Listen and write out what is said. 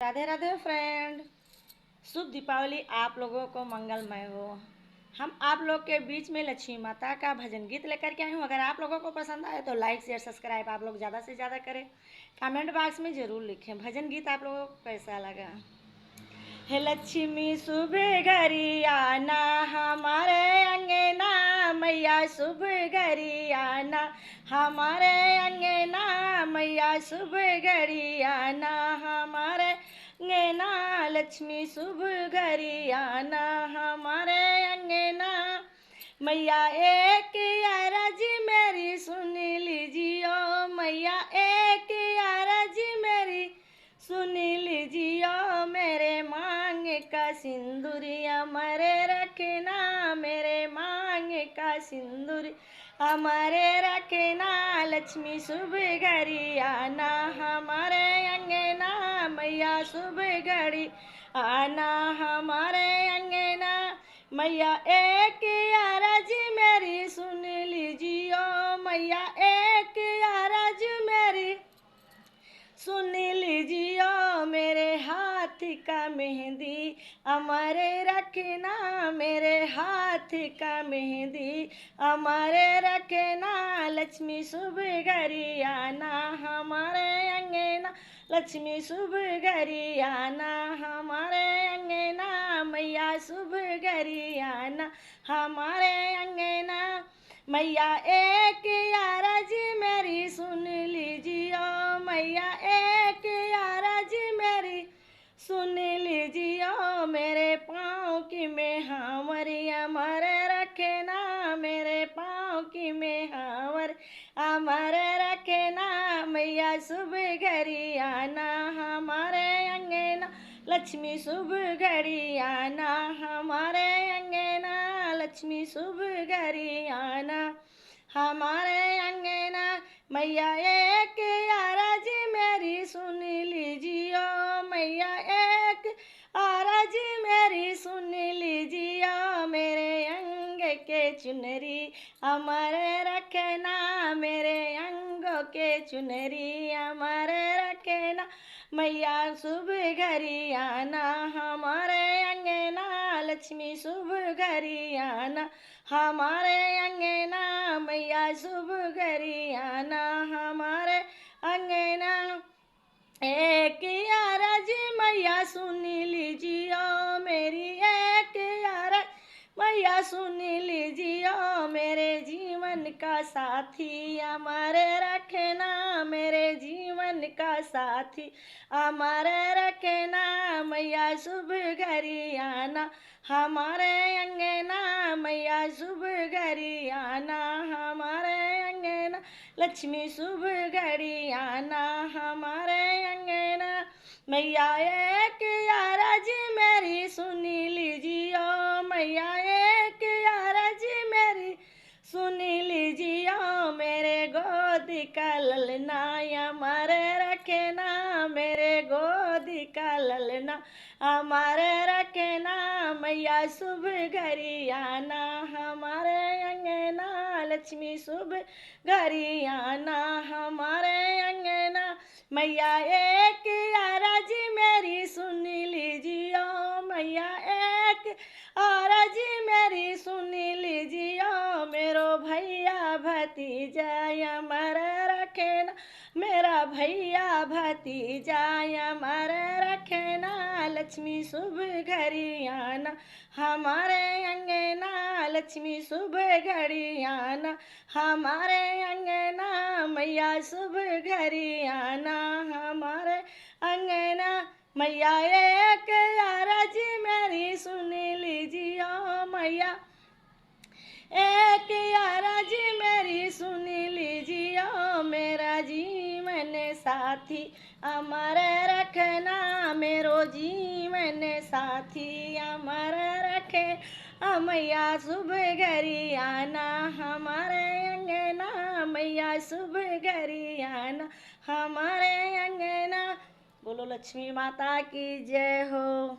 Radhe Radhe friend. शुभ दीपावली आप लोगों को मंगलमय हो। हम आप लोग के बीच में लक्ष्मी माता का भजन गीत लेकर के आई हूँ। अगर आप लोगों को पसंद आए तो लाइक शेयर सब्सक्राइब आप लोग ज़्यादा से ज़्यादा करें। कमेंट बॉक्स में ज़रूर लिखें भजन गीत आप लोगों को कैसा लगा। हे लक्ष्मी सुबह घरी आना हमारे अंगना, मैया सुबह घरी आना हमारे अंगना, मैया सुबह घरी आना हमारे अंगना, लक्ष्मी सुबह घरी आना हमारे अंगना। मैया एक अरज मेरी सुन लीजियो, मैया एक अरज मेरी सुन लीजियो, मेरे मांग का सिंदूरी अमरे रखना, मेरे मांग का सिंदूरी हमारे रखना, लक्ष्मी सुबह घड़ी आना हमारे अंगना, मैया सुबह घड़ी आना हमारे अंगना। मैया एक अरज मेरी सुन लीजियो, मैया एक अरज मेरी सुन लीजियो, मेरे हाथ का मेहंदी अमरे रखना, मेरे हाथ का मेहंदी अमरे रखना, लक्ष्मी सुबह घरी आना हमारे अंगना, लक्ष्मी सुबह घरी आना हमारे अंगना, मैया सुबह घरी आना हमारे अंगना। मैया एक अरज मेरी सुन लीजियो, मैया एक अरज मेरी सुन लीजियो, मेरे पाँव की मेहावर अमर रखना, मेरे पाँव की मेहावर अमर रखना, मैया सुबह घड़ी आना हमारे अंगना, लक्ष्मी सुबह घड़ी आना हमारे अंगना, लक्ष्मी सुबह घड़ी आना हमारे अंगना। मैया एक अरज मेरी सुन लीजियो, मैया एक अरज मेरी सुन लीजियो, मेरे अंग के चुनरी अमर रखना, मेरे अंगों के चुनरी अमर रखना, मैया सुबह घरी आना हमारे अंगना, लक्ष्मी सुबह घरी आना हमारे अंगना, मैया सुबह घरी आना हमारे अंगना। एक अरज मैया सुन लीजियो, मेरी एक अरज मैया सुन लीजियो, मेरे जीवन का साथी अमर रखना, मेरे जीवन का साथी अमर रखना, मैया सुबह घरी आना हमारे अंगना, मैया सुबह घड़ी आना हमारे अंगना, लक्ष्मी सुबह घड़ी आना हमारे अंगना। मैया एक अरज मेरी सुन लीजियो, मैया एक अरज मेरी सुन लीजियो, मेरे गोद का ललना अमर रखना, मेरे गोद का ललना अमर रखना, मैया सुबह घरी आना हमारे अंगना, लक्ष्मी सुबह घरी आना हमारे अंगना। मैया एक अरज मेरी सुन लीजियो, मैया एक अरज मेरी सुन लीजियो, मेरो भैया भतीजा अमर रखना, मेरा भैया भतीजा अमर रखना, लक्ष्मी सुबह घरी आना हमारे अंगना, लक्ष्मी सुबह घड़ी आना हमारे अंगना, मैया सुबह घड़ी आना हमारे अंगना। मैया एक अरज मेरी सुन लीजियो, मैया एक अरज मेरी सुन लीजियो, मेरा जीवन साथी अमर रखना, मेरो जीवन साथी अमर रखे, मैया सुबह घरी आना हमारे अंगना, मैया सुबह घरी आना हमारे अंगना। बोलो लक्ष्मी माता की जय हो।